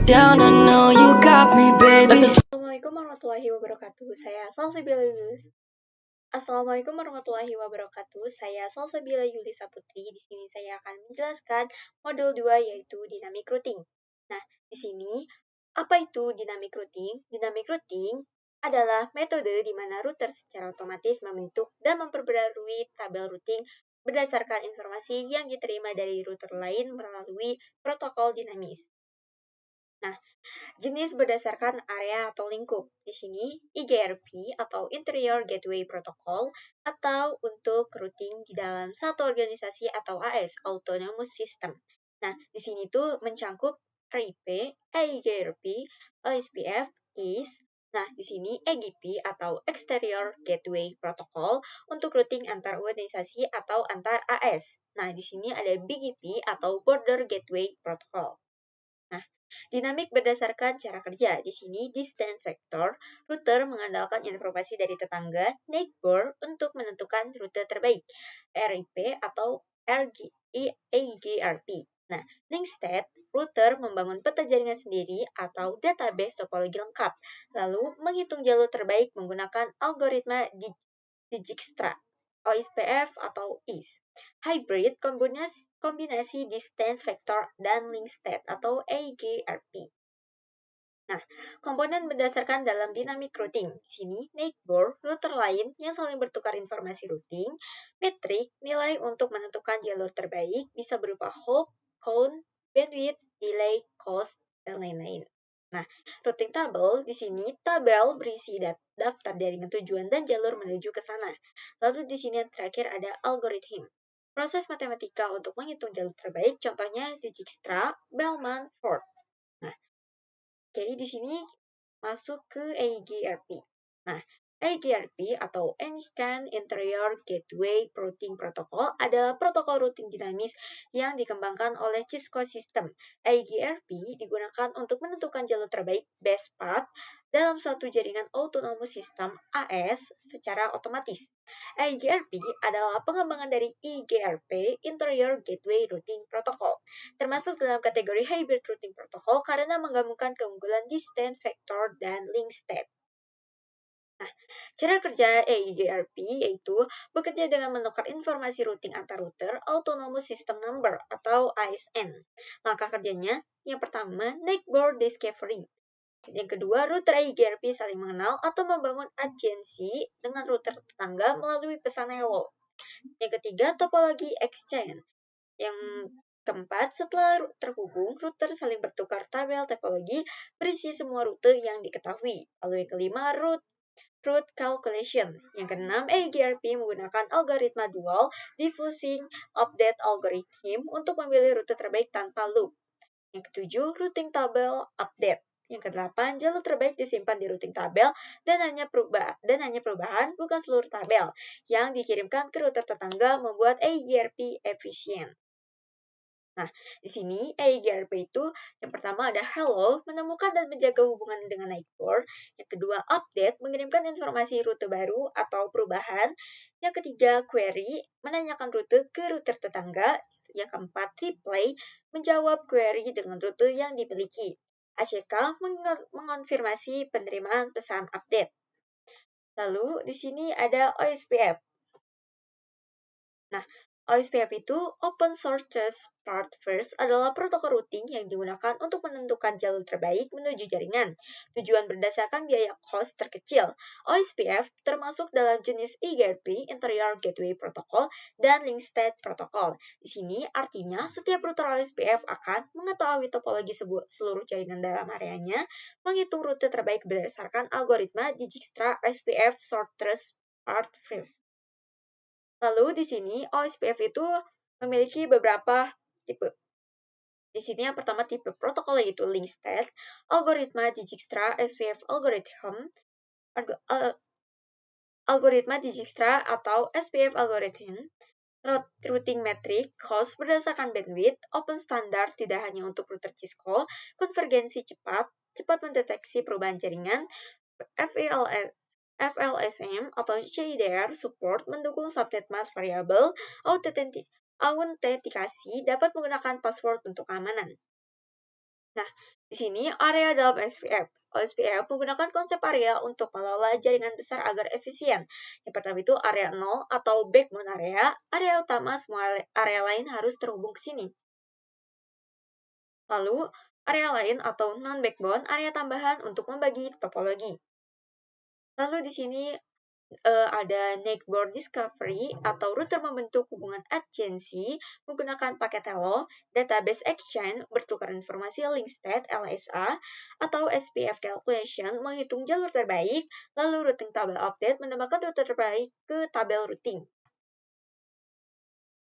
down, I know you got me, baby. Assalamualaikum warahmatullahi wabarakatuh. Saya Salsabila Yulisa Putri. Di sini saya akan menjelaskan modul 2 yaitu dynamic routing. Nah, di sini apa itu dynamic routing? Dynamic routing adalah metode di mana router secara otomatis membentuk dan memperbarui tabel routing berdasarkan informasi yang diterima dari router lain melalui protokol dinamis. Nah, jenis berdasarkan area atau lingkup. Di sini IGRP atau Interior Gateway Protocol atau untuk routing di dalam satu organisasi atau AS, Autonomous System. Nah, di sini tuh mencangkup RIP, IGRP, OSPF, IS. Nah, di sini EGP atau Exterior Gateway Protocol untuk routing antar organisasi atau antar AS. Nah, di sini ada BGP atau Border Gateway Protocol. Nah, dinamik berdasarkan cara kerja. Di sini distance vector, router mengandalkan informasi dari tetangga, neighbor, untuk menentukan rute terbaik, RIP atau AGRP. Nah, link state, router membangun peta jaringan sendiri atau database topologi lengkap, lalu menghitung jalur terbaik menggunakan algoritma Dijkstra, OSPF atau IS. Hybrid kombinasi distance vector dan link state atau AGRP. Nah, komponen berdasarkan dalam dynamic routing. Di sini, neighbor, router lain yang saling bertukar informasi routing, metrik, nilai untuk menentukan jalur terbaik, bisa berupa hop, count, bandwidth, delay, cost, dan lain-lain. Nah, routing table di sini tabel berisi daftar jaringan tujuan dan jalur menuju ke sana. Lalu di sini yang terakhir ada algoritma. Proses matematika untuk menghitung jalur terbaik, contohnya Dijkstra, Bellman, Ford. Nah, jadi di sini masuk ke AGRP. Nah, AGRP atau Einstein Interior Gateway Routing Protocol adalah protokol routing dinamis yang dikembangkan oleh Cisco System. AGRP digunakan untuk menentukan jalur terbaik best path dalam suatu jaringan autonomous system AS secara otomatis. AGRP adalah pengembangan dari IGRP, Interior Gateway Routing Protocol, termasuk dalam kategori Hybrid Routing Protocol karena menggabungkan keunggulan distance vector dan link state. Nah, cara kerja AGRP yaitu bekerja dengan menukar informasi routing antar router Autonomous System Number atau ASN. Langkah kerjanya, yang pertama, neighbor discovery. Yang kedua, router AGRP saling mengenal atau membangun agensi dengan router tetangga melalui pesan hello. Yang ketiga, topologi exchange. Yang keempat, setelah terhubung, router saling bertukar tabel topologi berisi semua rute yang diketahui. Lalu yang kelima, route calculation. Yang keenam, AGRP menggunakan algoritma dual diffusing update algorithm untuk memilih rute terbaik tanpa loop. Yang ketujuh, routing table update. Yang kedelapan, jalur terbaik disimpan di routing tabel dan hanya perubahan bukan seluruh tabel yang dikirimkan ke router tetangga membuat AGRP efisien. Nah, di sini AGRP itu yang pertama ada hello, menemukan dan menjaga hubungan dengan neighbor. Yang kedua, update, mengirimkan informasi rute baru atau perubahan. Yang ketiga, query, menanyakan rute ke router tetangga. Yang keempat, replay, menjawab query dengan rute yang dimiliki. ACK, mengonfirmasi penerimaan pesan update. Lalu, di sini ada OSPF. Nah, OSPF itu Open Source Part First adalah protokol routing yang digunakan untuk menentukan jalur terbaik menuju jaringan. Tujuan berdasarkan biaya cost terkecil. OSPF termasuk dalam jenis IGRP, Interior Gateway Protocol, dan Link State Protocol. Di sini artinya setiap router OSPF akan mengetahui topologi seluruh jaringan dalam areanya, menghitung rute terbaik berdasarkan algoritma Dijkstra OSPF Shortest Part First. Lalu di sini OSPF itu memiliki beberapa tipe. Di sini yang pertama tipe protokol yaitu link state, algoritma Dijkstra SPF algoritma Dijkstra atau SPF algorithm, routing metric, cost berdasarkan bandwidth, open standard tidak hanya untuk router Cisco, konvergensi cepat mendeteksi perubahan jaringan, FLSM atau CIDR support mendukung subnet mask variable, autentikasi dapat menggunakan password untuk keamanan. Nah, di sini area dalam OSPF. OSPF menggunakan konsep area untuk mengelola jaringan besar agar efisien. Yang pertama itu area 0 atau backbone area utama semua area lain harus terhubung ke sini. Lalu, area lain atau non-backbone, area tambahan untuk membagi topologi. Lalu di sini ada network discovery atau router membentuk hubungan adjacency menggunakan paket hello, database exchange, bertukar informasi link state LSA, atau SPF calculation menghitung jalur terbaik, lalu routing tabel update menambahkan rute terbaik ke tabel routing.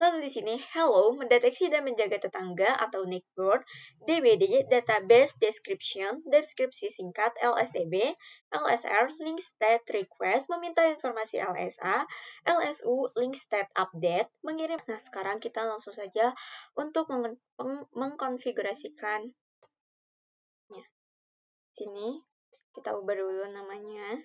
Lalu di sini, hello mendeteksi dan menjaga tetangga atau network, DBD, database description, deskripsi singkat LSDB, LSR, link state request, meminta informasi LSA, LSU, link state update, mengirim. Nah, sekarang kita langsung saja untuk mengkonfigurasikan. Sini, kita ubah dulu namanya.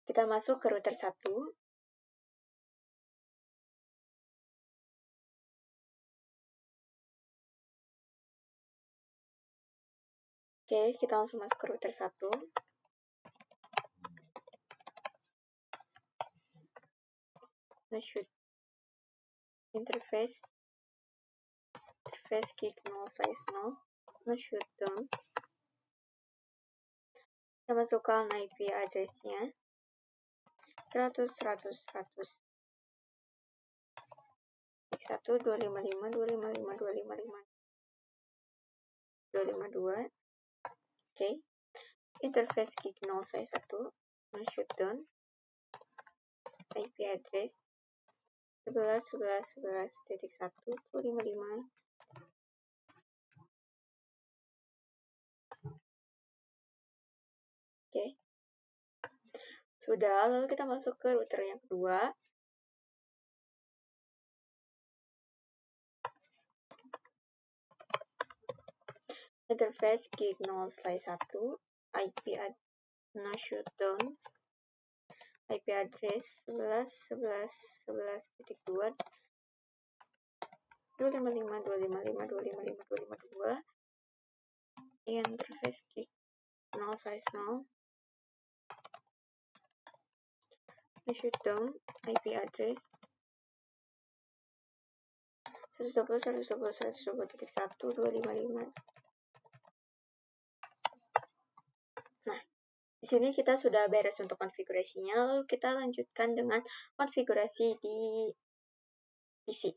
Kita masuk ke router 1. Oke, kita langsung masuk ke router 1. Shoot interface kick 0 size 0 shoot down. Kita masukkan IP address-nya 100 100 100 1 255 255 255 252. Oke. Interface kick 0 size 1 shoot down. IP address 11 11 11.1 255. Oke. Sudah, lalu kita masuk ke router yang kedua. Interface gig 0/1 IP shoot down. IP address 11 11 11.2 255 255 255 252. Interface gig 0 size 0 shoot down. IP address 120 120 120.1 255. Nah, di sini kita sudah beres untuk konfigurasinya, lalu kita lanjutkan dengan konfigurasi di PC.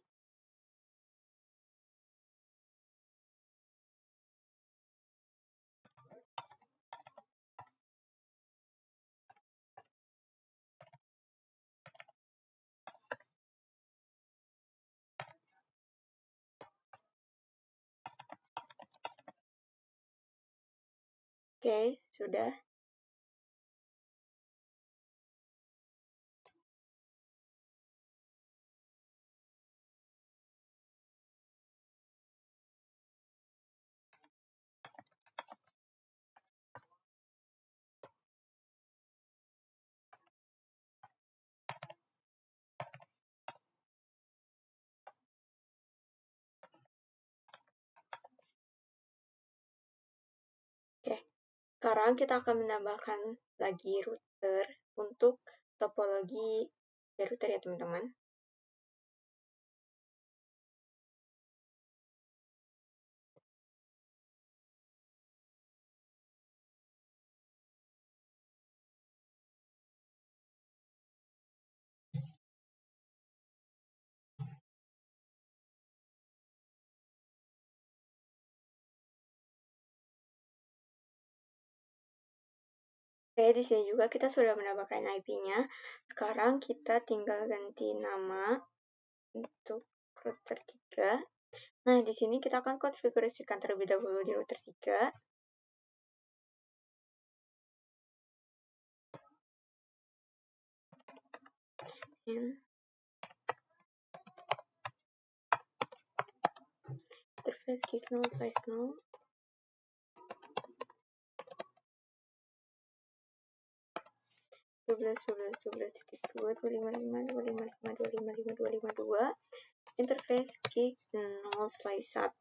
Oke, sudah. Oke, sekarang kita akan menambahkan lagi router untuk topologi router ya teman-teman. Oke, di sini juga kita sudah menambahkan IP-nya. Sekarang kita tinggal ganti nama untuk router 3. Nah, di sini kita akan konfigurasikan terlebih dahulu di router 3. Interface gig 0 size 0 12 12 12.2 255 255 255 252. interface gig 0/1.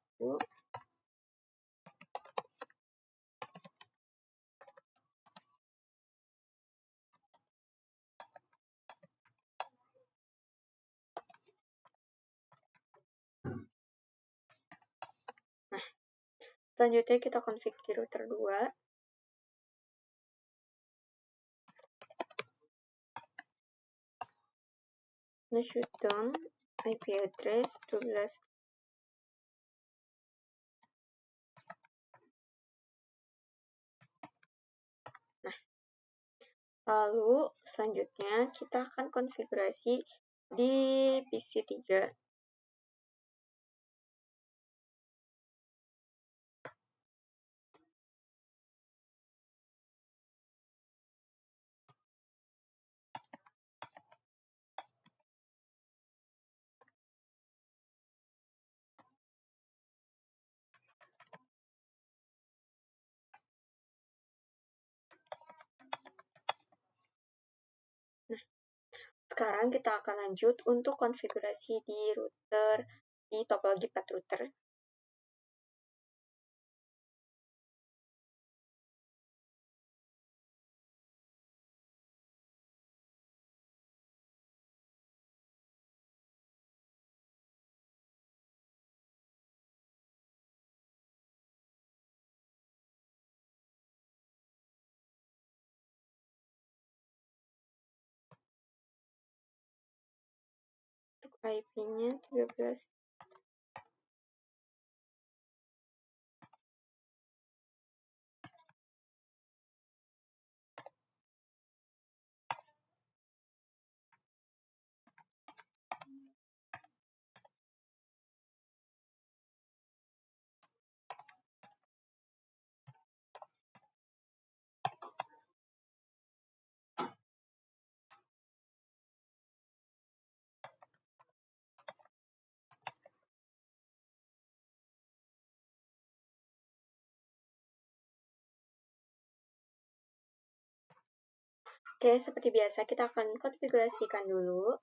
Nah, selanjutnya kita config di router 2. Nah, shutdown IP address 12. Nah, lalu selanjutnya kita akan konfigurasi di PC 3. Nah, sekarang kita akan lanjut untuk konfigurasi di router, di topologi path router. Untuk IP-nya 13. Oke, seperti biasa kita akan konfigurasikan dulu.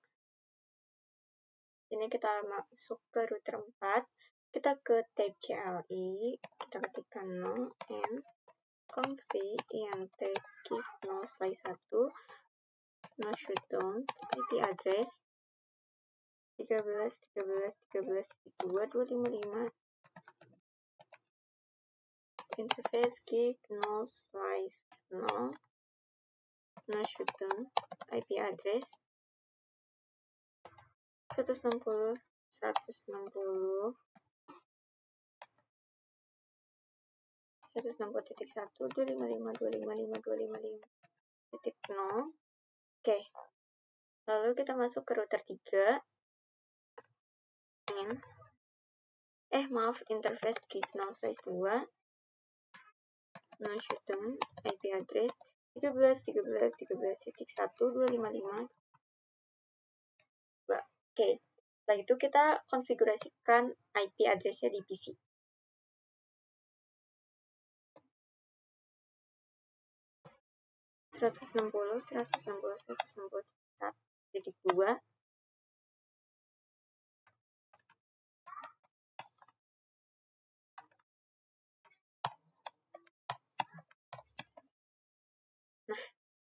Ini kita masuk ke router 4. Kita ke tab CLI, kita ketikkan no and config int gig 0/1 no shutdown IP address 13.13.13.2.255 interface gig 0/0 no shutdown IP address 160.1.255.255.255.0. Oke, lalu kita masuk ke router 3. Interface gig 0/2 no shutdown IP address 13.13.13.1.255. Oke, setelah itu kita konfigurasikan IP address-nya di PC. Seratus enam puluh 161.161.2. Nah,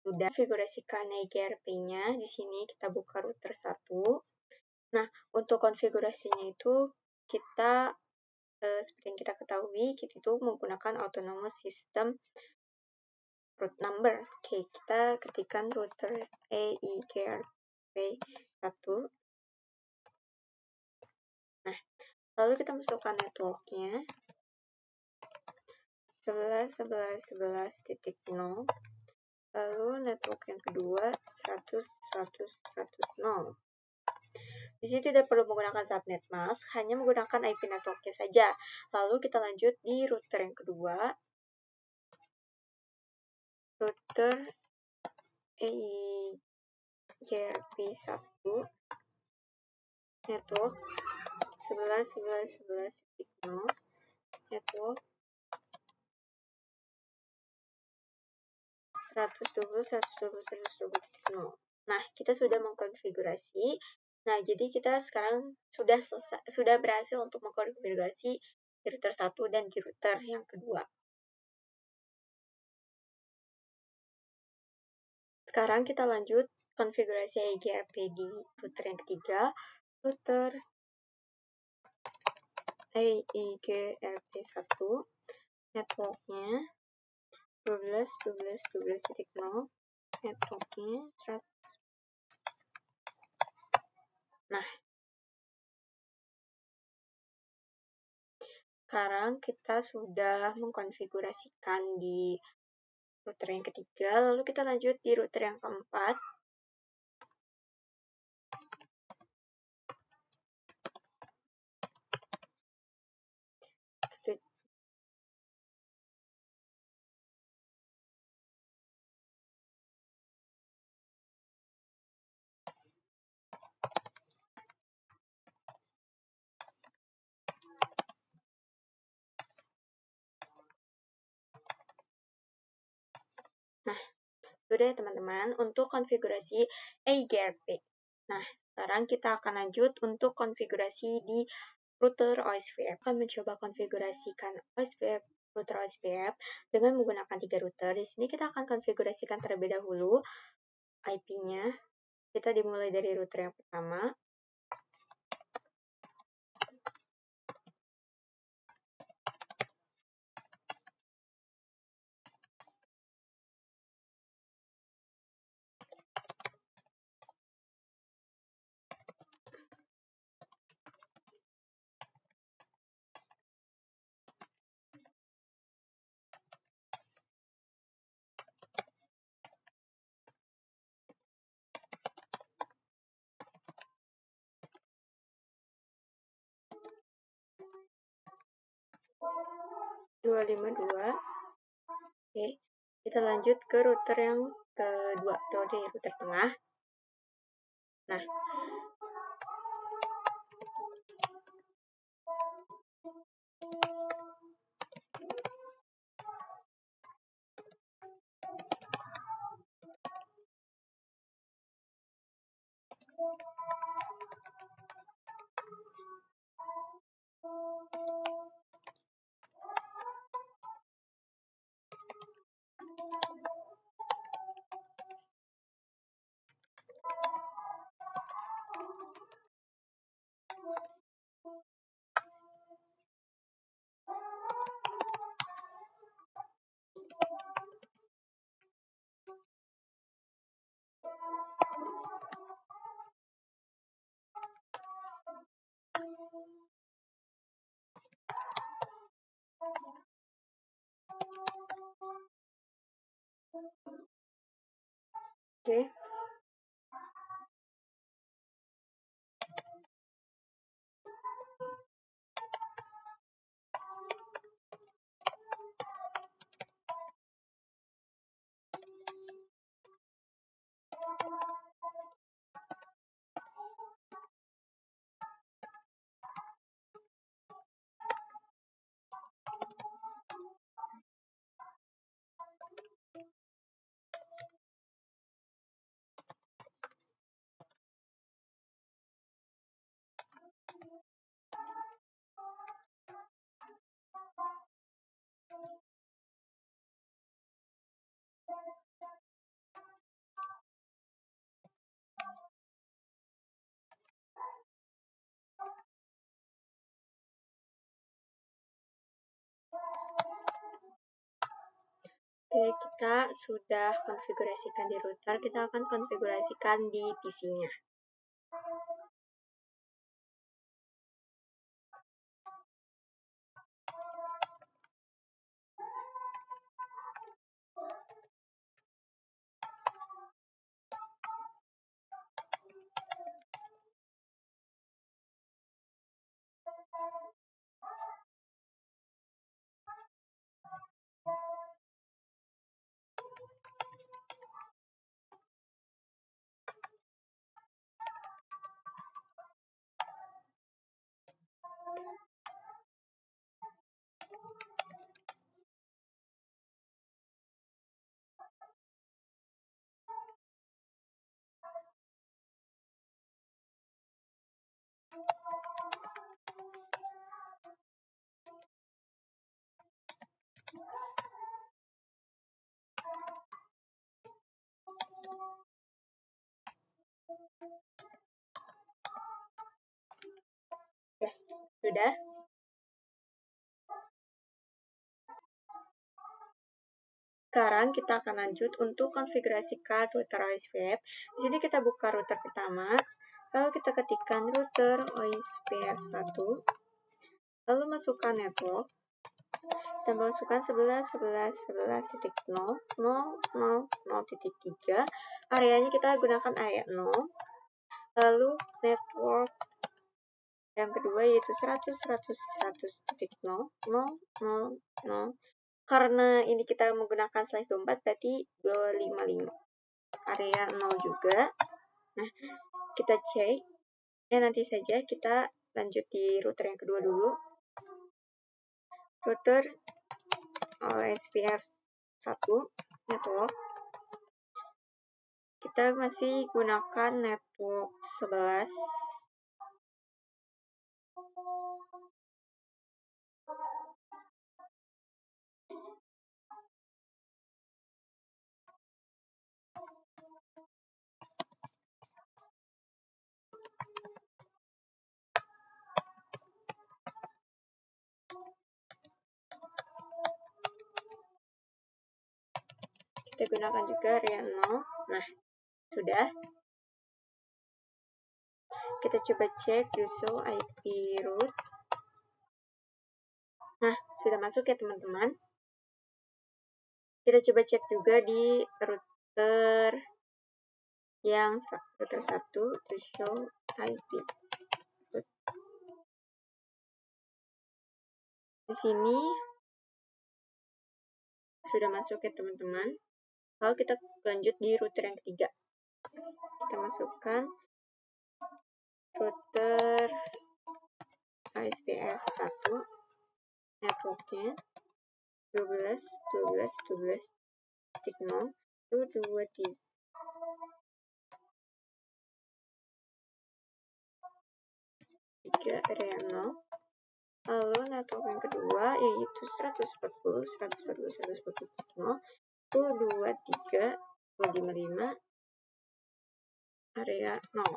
sudah konfigurasikan IGRP-nya. Di sini kita buka router 1. Nah, untuk konfigurasinya itu kita seperti yang kita ketahui, kita itu menggunakan autonomous system root number. Oke, kita ketikkan router EIGRP 1. Nah, lalu kita masukkan networknya 11.11.11.0. Lalu network yang kedua 100.100.100.0. Di sini tidak perlu menggunakan subnet mask, hanya menggunakan IP networknya saja. Lalu kita lanjut di router yang kedua, router EIGRP1 network 11.11.11.0 network 120.120.120.0. Nah, kita sudah mengkonfigurasi Nah, jadi kita sekarang sudah berhasil untuk mengkonfigurasi di router 1 dan di router yang kedua. Sekarang kita lanjut konfigurasi EIGRP di router yang ketiga, router EIGRP1, networknya 12.12.12.0, networknya 100. Nah, sekarang kita sudah mengkonfigurasikan di router yang ketiga, lalu kita lanjut di router yang keempat. Nah, sudah ya teman-teman untuk konfigurasi EIGRP. Nah, sekarang kita akan lanjut untuk konfigurasi di router OSPF. Akan mencoba konfigurasikan OSPF router OSPF dengan menggunakan 3 router. Di sini kita akan konfigurasikan terlebih dahulu IP-nya. Kita dimulai dari router yang pertama. (252). Oke, kita lanjut ke router yang kedua, atau di router tengah. Nah, oke. Oke, kita sudah konfigurasikan di router, kita akan konfigurasikan di PC-nya. Sudah? Sekarang kita akan lanjut untuk konfigurasikan router OSPF. Di sini kita buka router pertama, lalu kita ketikkan router OSPF1, lalu masukkan network, dan masukkan 11.11.11.0.0.0.3. Areanya kita gunakan area 0, lalu network yang kedua yaitu 100.100.100.0.0.0. Karena ini kita menggunakan slash 24, berarti 255. Area 0 juga. Nah, kita cek. Ya, nanti saja kita lanjut di router yang kedua dulu. Router OSPF 1 network. Kita masih gunakan network 11. Kita gunakan juga area 0. Nah, sudah. Kita coba cek usual IP root. Nah, sudah masuk ya teman-teman. Kita coba cek juga di router yang router 1 to show IP root. Di sini sudah masuk ya teman-teman. Lalu kita lanjut di router yang ketiga. Kita masukkan router OSPF 1 networknya 12.12.12.0 itu 23 area 0. Lalu network yang kedua yaitu 140.140.140.0 itu 23.255 area 0.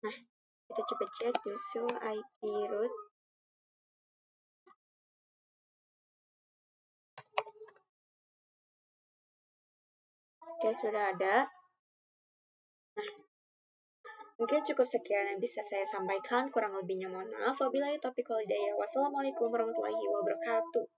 Nah, kita coba cek usual IP root. Oke, sudah ada. Nah, mungkin cukup sekian yang bisa saya sampaikan. Kurang lebihnya mohon maaf. Wabillahi taufiq wal hidayah. Wassalamualaikum warahmatullahi wabarakatuh.